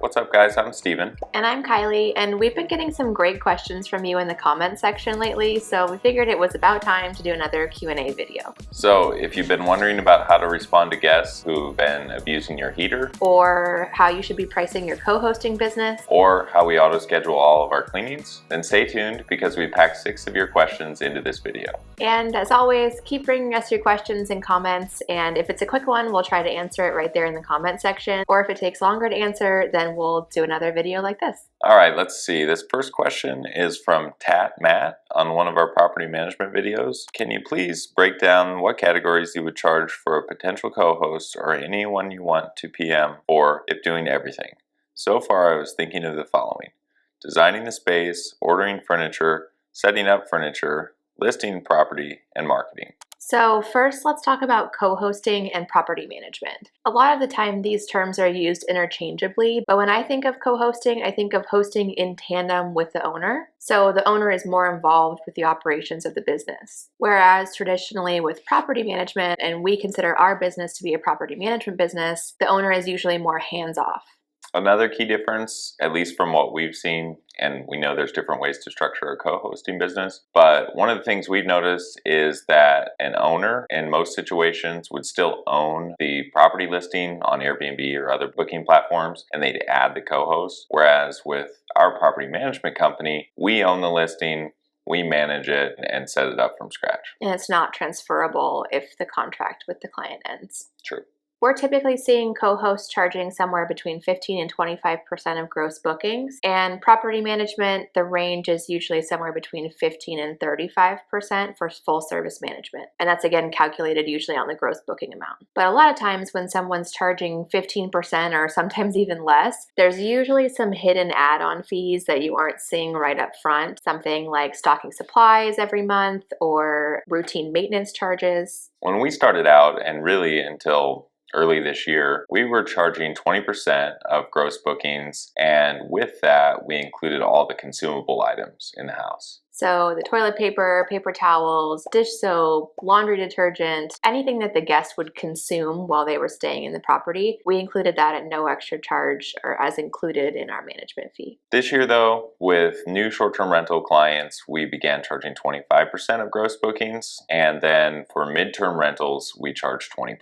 What's up, guys? I'm Steven. And I'm Kylie, and we've been getting some great questions from you in the comment section lately, so we figured it was about time to do another Q&A video. So if you've been wondering about how to respond to guests who've been abusing your heater, or how you should be pricing your co-hosting business, or how we auto-schedule all of our cleanings, then stay tuned because we packed 6 of your questions into this video. And as always, keep bringing us your questions and comments, and if it's a quick one, we'll try to answer it right there in the comment section, or if it takes longer to answer, then we'll do another video like this. All right, let's see. This first question is from Tat Matt on one of our property management videos. Can you please break down what categories you would charge for a potential co-host or anyone you want to PM for if doing everything? So far, I was thinking of the following: designing the space, ordering furniture, setting up furniture, listing property, and marketing. So first, let's talk about co-hosting and property management. A lot of the time, these terms are used interchangeably, but when I think of co-hosting, I think of hosting in tandem with the owner. So the owner is more involved with the operations of the business. Whereas traditionally with property management, and we consider our business to be a property management business, the owner is usually more hands-off. Another key difference, at least from what we've seen, and we know there's different ways to structure a co-hosting business, but one of the things we've noticed is that an owner in most situations would still own the property listing on Airbnb or other booking platforms, and they'd add the co-host. Whereas with our property management company, we own the listing, we manage it and set it up from scratch. And it's not transferable if the contract with the client ends. True. We're typically seeing co-hosts charging somewhere between 15 and 25% of gross bookings. And property management, the range is usually somewhere between 15 and 35% for full service management. And that's again calculated usually on the gross booking amount. But a lot of times when someone's charging 15% or sometimes even less, there's usually some hidden add-on fees that you aren't seeing right up front. Something like stocking supplies every month or routine maintenance charges. When we started out, and really until early this year, we were charging 20% of gross bookings, and with that, we included all the consumable items in the house. So the toilet paper, paper towels, dish soap, laundry detergent, anything that the guest would consume while they were staying in the property, we included that at no extra charge or as included in our management fee. This year though, with new short-term rental clients, we began charging 25% of gross bookings, and then for midterm rentals, we charge 20%.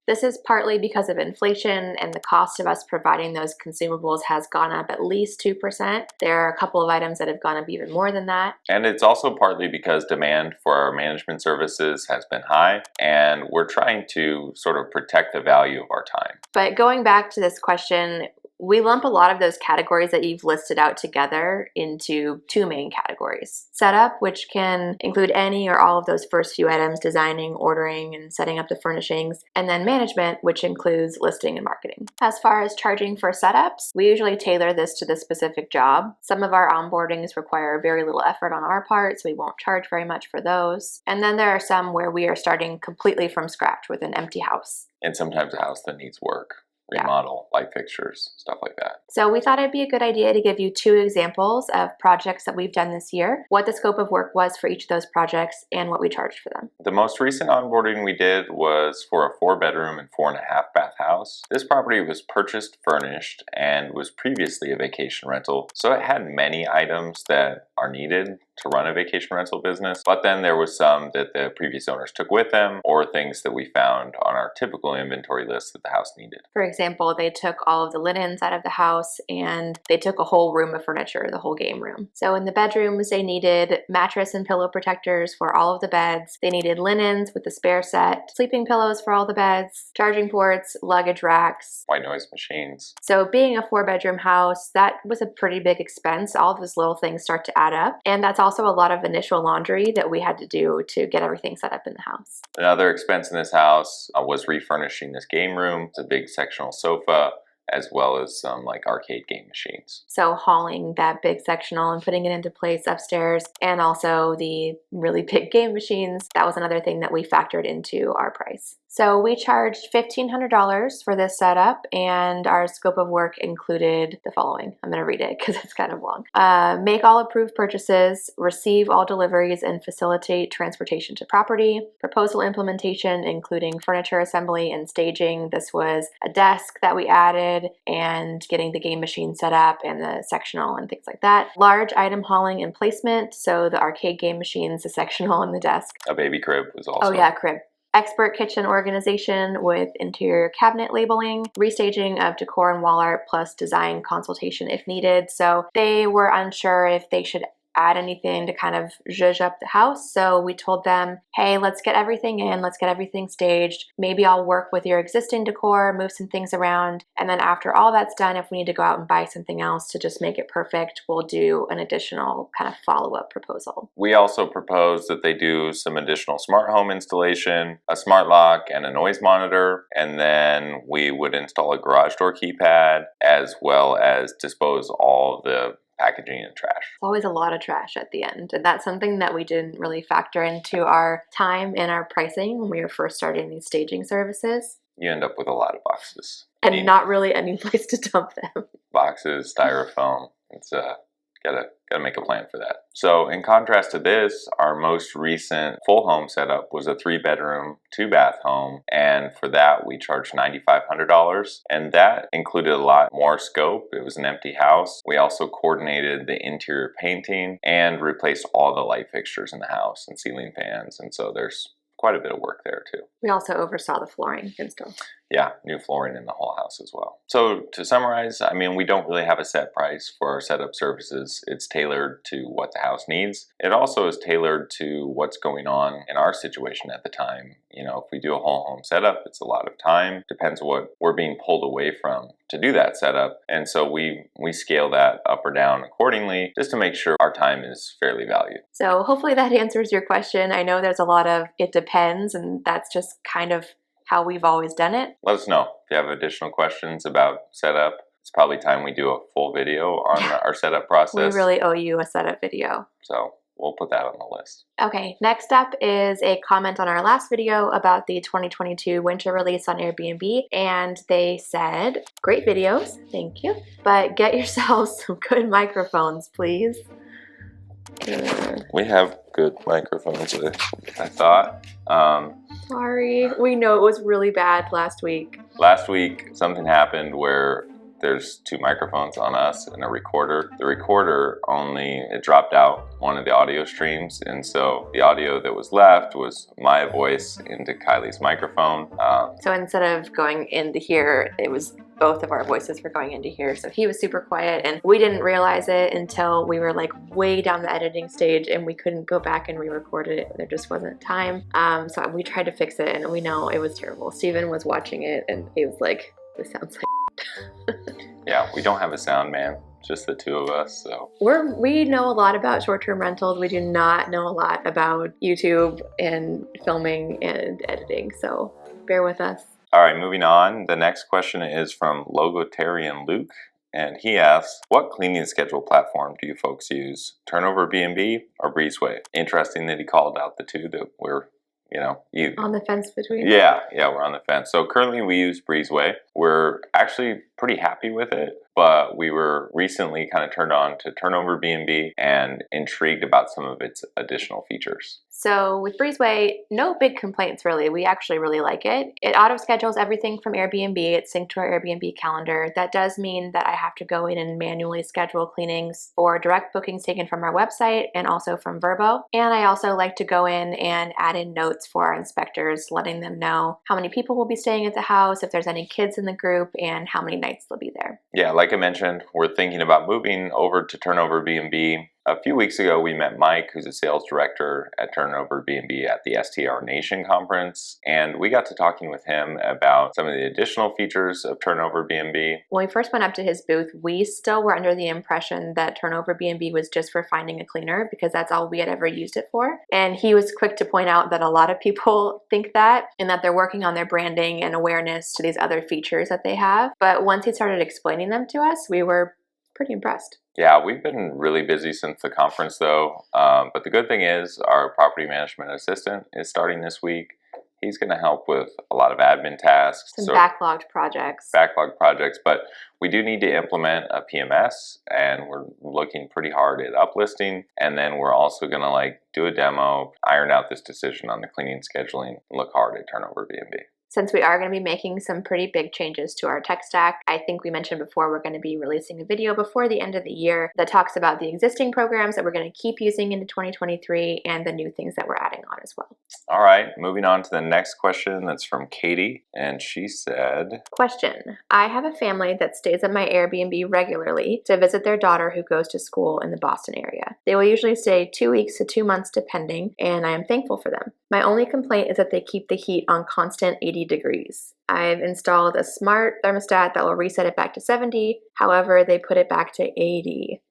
This is partly because of inflation, and the cost of us providing those consumables has gone up at least 2%. There are a couple of items that have gone up even more than that. And it's also partly because demand for our management services has been high, and we're trying to sort of protect the value of our time. But going back to this question, we lump a lot of those categories that you've listed out together into two main categories. Setup, which can include any or all of those first few items, designing, ordering, and setting up the furnishings, and then management, which includes listing and marketing. As far as charging for setups, we usually tailor this to the specific job. Some of our onboardings require very little effort on our part, so we won't charge very much for those. And then there are some where we are starting completely from scratch with an empty house. And sometimes a house that needs work. Remodel, light fixtures, stuff like that. So we thought it'd be a good idea to give you 2 examples of projects that we've done this year, what the scope of work was for each of those projects, and what we charged for them. The most recent onboarding we did was for a 4-bedroom and 4.5-bath house. This property was purchased furnished and was previously a vacation rental, so it had many items that are needed to run a vacation rental business, but then there was some that the previous owners took with them, or things that we found on our typical inventory list that the house needed. For example, they took all of the linens out of the house and they took a whole room of furniture, the whole game room. So in the bedrooms, they needed mattress and pillow protectors for all of the beds. They needed linens with the spare set, sleeping pillows for all the beds, charging ports, luggage racks, white noise machines. So being a 4-bedroom house, that was a pretty big expense. All of those little things start to add up. And that's also a lot of initial laundry that we had to do to get everything set up in the house. Another expense in this house was refurnishing this game room. It's a big sectional sofa, as well as some like arcade game machines. So hauling that big sectional and putting it into place upstairs, and also the really big game machines, that was another thing that we factored into our price. So we charged $1,500 for this setup, and our scope of work included the following. I'm going to read it because it's kind of long. Make all approved purchases, receive all deliveries, and facilitate transportation to property. Proposal implementation, including furniture assembly and staging. This was a desk that we added and getting the game machine set up and the sectional and things like that. Large item hauling and placement, so the arcade game machines, the sectional, and the desk. A baby crib was also. Oh yeah, crib. Expert kitchen organization with interior cabinet labeling, restaging of decor and wall art, plus design consultation if needed. So they were unsure if they should add anything to kind of zhuzh up the house. So we told them, hey, let's get everything in, let's get everything staged. Maybe I'll work with your existing decor, move some things around. And then after all that's done, if we need to go out and buy something else to just make it perfect, we'll do an additional kind of follow-up proposal. We also proposed that they do some additional smart home installation, a smart lock, and a noise monitor. And then we would install a garage door keypad, as well as dispose all the packaging and trash. It's always a lot of trash at the end. And that's something that we didn't really factor into our time and our pricing when we were first starting these staging services. You end up with a lot of boxes. And not really any place to dump them. Boxes, styrofoam. It's gotta make a plan for that. So in contrast to this, our most recent full home setup was a 3-bedroom, 2-bath home, and for that we charged $9,500, and that included a lot more scope. It was an empty house. We also coordinated the interior painting and replaced all the light fixtures in the house and ceiling fans, and so there's quite a bit of work there too. We also oversaw the flooring install. Yeah, new flooring in the whole house as well. So to summarize, I mean, we don't really have a set price for our setup services. It's tailored to what the house needs. It also is tailored to what's going on in our situation at the time. You know, if we do a whole home setup, it's a lot of time. Depends what we're being pulled away from to do that setup. And so we scale that up or down accordingly just to make sure our time is fairly valued. So hopefully that answers your question. I know there's a lot of it depends, and that's just kind of how we've always done it. Let us know if you have additional questions about setup. It's probably time we do a full video on our setup process. We really owe you a setup video. So we'll put that on the list. Okay, next up is a comment on our last video about the 2022 winter release on Airbnb. And they said, great videos, thank you, but get yourselves some good microphones, please. We have good microphones, I thought. Sorry, we know it was really bad last week. Last week, something happened where there's 2 microphones on us and a recorder. The recorder it dropped out one of the audio streams, and so the audio that was left was my voice into Kylie's microphone. So instead of going into here, it was both of our voices were going into here. So he was super quiet, and we didn't realize it until we were like way down the editing stage and we couldn't go back and re-record it. There just wasn't time. So we tried to fix it, and we know it was terrible. Steven was watching it and he was like, this sounds like Yeah, we don't have a sound man, just the 2 of us. So we know a lot about short-term rentals. We do not know a lot about YouTube and filming and editing, so bear with us. All right, moving on. The next question is from Logotarian Luke, and he asks, what cleaning schedule platform do you folks use? Turnover B&B or Breezeway? Interesting that he called out the 2 that we're on the fence between. Yeah, we're on the fence. So currently we use Breezeway. We're actually pretty happy with it, but we were recently kind of turned on to Turnover B&B and intrigued about some of its additional features. So with Breezeway, no big complaints really. We actually really like it. It auto-schedules everything from Airbnb. It's synced to our Airbnb calendar. That does mean that I have to go in and manually schedule cleanings for direct bookings taken from our website and also from Vrbo. And I also like to go in and add in notes for our inspectors, letting them know how many people will be staying at the house, if there's any kids in the group, and how many nights they'll be there. Yeah, like I mentioned, we're thinking about moving over to Turnover B&B. A few weeks ago, we met Mike, who's a sales director at Turnover B&B at the STR Nation conference, and we got to talking with him about some of the additional features of Turnover B&B. When we first went up to his booth, we still were under the impression that Turnover B&B was just for finding a cleaner because that's all we had ever used it for. And he was quick to point out that a lot of people think that and that they're working on their branding and awareness to these other features that they have. But once he started explaining them to us, we were pretty impressed. Yeah, we've been really busy since the conference though, but the good thing is our property management assistant is starting this week, He's going to help with a lot of admin tasks. Some backlogged projects. But we do need to implement a PMS, and we're looking pretty hard at uplisting. And then we're also going to do a demo, iron out this decision on the cleaning scheduling, and look hard at turnover B&B. Since we are going to be making some pretty big changes to our tech stack, I think we mentioned before we're going to be releasing a video before the end of the year that talks about the existing programs that we're going to keep using into 2023 and the new things that we're adding on as well. All right, moving on to the next question. That's from Katie, and she said, question, I have a family that stays at my Airbnb regularly to visit their daughter who goes to school in the Boston area. They will usually stay 2 weeks to 2 months depending, and I am thankful for them. My only complaint is that they keep the heat on constant 80 degrees. I've installed a smart thermostat that will reset it back to 70. However, they put it back to 80.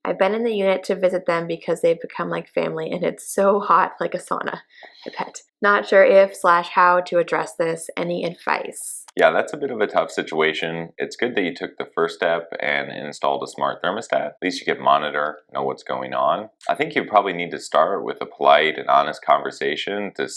I've been in the unit to visit them because they've become like family and it's so hot like a sauna. I bet. Not sure if/how to address this. Any advice? Yeah, that's a bit of a tough situation. It's good that you took the first step and installed a smart thermostat. At least you can monitor, know what's going on. I think you probably need to start with a polite and honest conversation to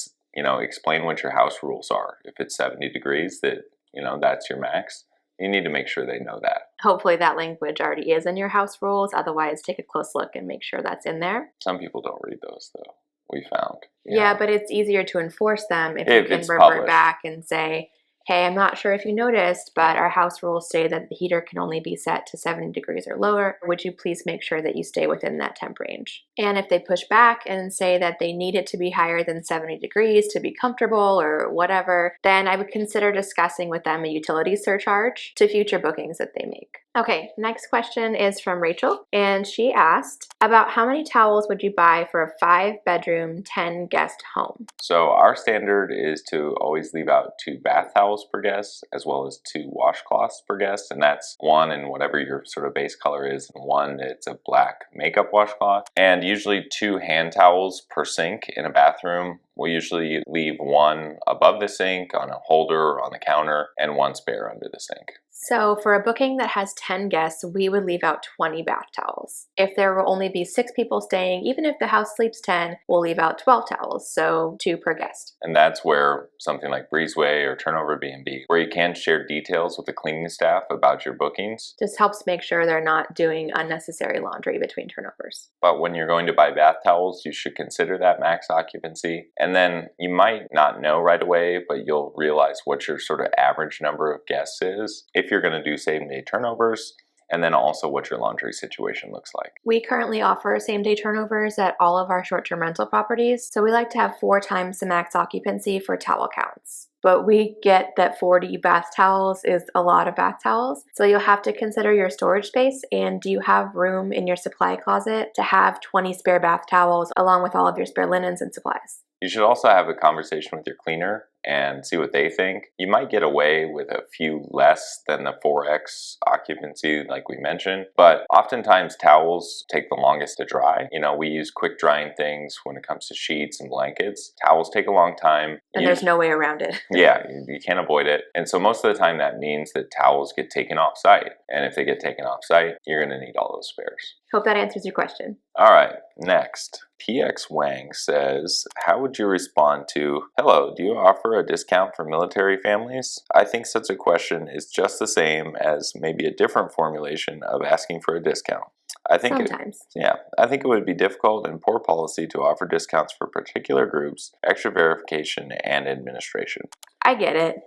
explain what your house rules are. If it's 70 degrees, that's your max. You need to make sure they know that. Hopefully that language already is in your house rules. Otherwise, take a close look and make sure that's in there. Some people don't read those, though, we found. Yeah, but it's easier to enforce them if you can revert published back and say, hey, I'm not sure if you noticed, but our house rules say that the heater can only be set to 70 degrees or lower. Would you please make sure that you stay within that temp range? And if they push back and say that they need it to be higher than 70 degrees to be comfortable or whatever, then I would consider discussing with them a utility surcharge to future bookings that they make. Okay, next question is from Rachel, and she asked, about how many towels would you buy for a 5-bedroom, 10-guest home? So our standard is to always leave out 2 bath towels per guest, as well as 2 washcloths per guest, and that's one in whatever your sort of base color is, and one that's a black makeup washcloth, and usually 2 hand towels per sink in a bathroom. We'll usually leave one above the sink, on a holder, on the counter, and one spare under the sink. So for a booking that has 10 guests, we would leave out 20 bath towels. If there will only be 6 people staying, even if the house sleeps 10, we'll leave out 12 towels, so 2 per guest. And that's where something like Breezeway or Turnover B&B, where you can share details with the cleaning staff about your bookings. Just helps make sure they're not doing unnecessary laundry between turnovers. But when you're going to buy bath towels, you should consider that max occupancy. And then you might not know right away, but you'll realize what your sort of average number of guests is if you're going to do same-day turnovers, and then also what your laundry situation looks like. We currently offer same-day turnovers at all of our short-term rental properties, so we like to have 4 times the max occupancy for towel counts. But we get that 40 bath towels is a lot of bath towels, so you'll have to consider your storage space and do you have room in your supply closet to have 20 spare bath towels along with all of your spare linens and supplies. You should also have a conversation with your cleaner and see what they think. You might get away with a few less than the 4x occupancy like we mentioned, but oftentimes towels take the longest to dry. We use quick drying things when it comes to sheets and blankets. Towels take a long time. And there's no way around it. Yeah, you can't avoid it. And so most of the time that means that towels get taken off site. And if they get taken off site, you're gonna need all those spares. Hope that answers your question. All right, next. PX Wang says, how would you respond to, hello, do you offer a discount for military families? I think such a question is just the same as maybe a different formulation of asking for a discount. I think I think it would be difficult and poor policy to offer discounts for particular groups, extra verification, and administration. I get it.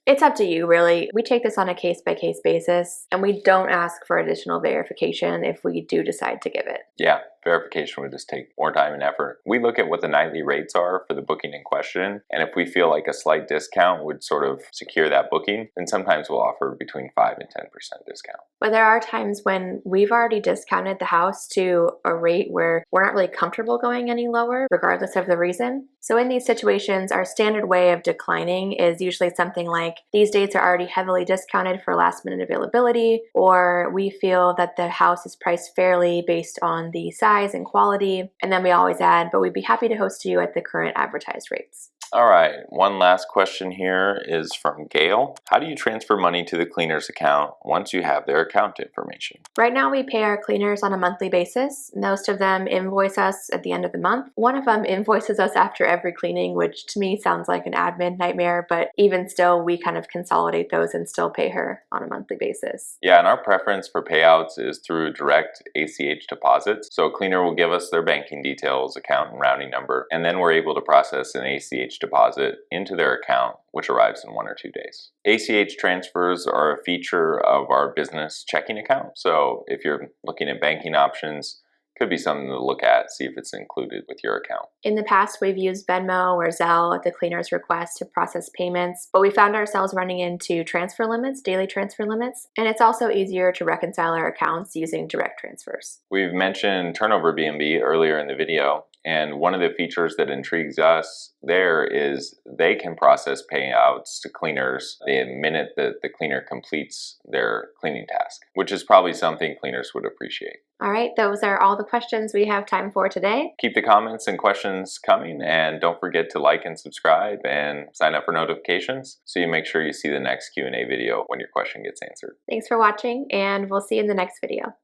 It's up to you, really. We take this on a case-by-case basis, and we don't ask for additional verification if we do decide to give it. Yeah, verification would just take more time and effort. We look at what the nightly rates are for the booking in question, and if we feel like a slight discount would sort of secure that booking, then sometimes we'll offer between 5 and 10% discount. But there are times when we've already discounted the house to a rate where we're not really comfortable going any lower, regardless of the reason. So in these situations, our standard way of declining is usually something like, these dates are already heavily discounted for last minute availability, or we feel that the house is priced fairly based on the size and quality. And then we always add, but we'd be happy to host you at the current advertised rates. All right, one last question here is from Gail. How do you transfer money to the cleaner's account once you have their account information? Right now, we pay our cleaners on a monthly basis. Most of them invoice us at the end of the month. One of them invoices us after every cleaning, which to me sounds like an admin nightmare, but even still, we kind of consolidate those and still pay her on a monthly basis. Yeah, and our preference for payouts is through direct ACH deposits. So a cleaner will give us their banking details, account and routing number, and then we're able to process an ACH deposit into their account, which arrives in 1 or 2 days. ACH transfers are a feature of our business checking account. So if you're looking at banking options, could be something to look at, see if it's included with your account. In the past, we've used Venmo or Zelle at the cleaner's request to process payments, but we found ourselves running into transfer limits, daily transfer limits, and it's also easier to reconcile our accounts using direct transfers. We've mentioned Turnover BNB earlier in the video, and one of the features that intrigues us there is they can process payouts to cleaners the minute that the cleaner completes their cleaning task, which is probably something cleaners would appreciate. All right, those are all the questions we have time for today. Keep the comments and questions coming, and don't forget to like and subscribe and sign up for notifications so you make sure you see the next Q&A video when your question gets answered. Thanks for watching, and we'll see you in the next video.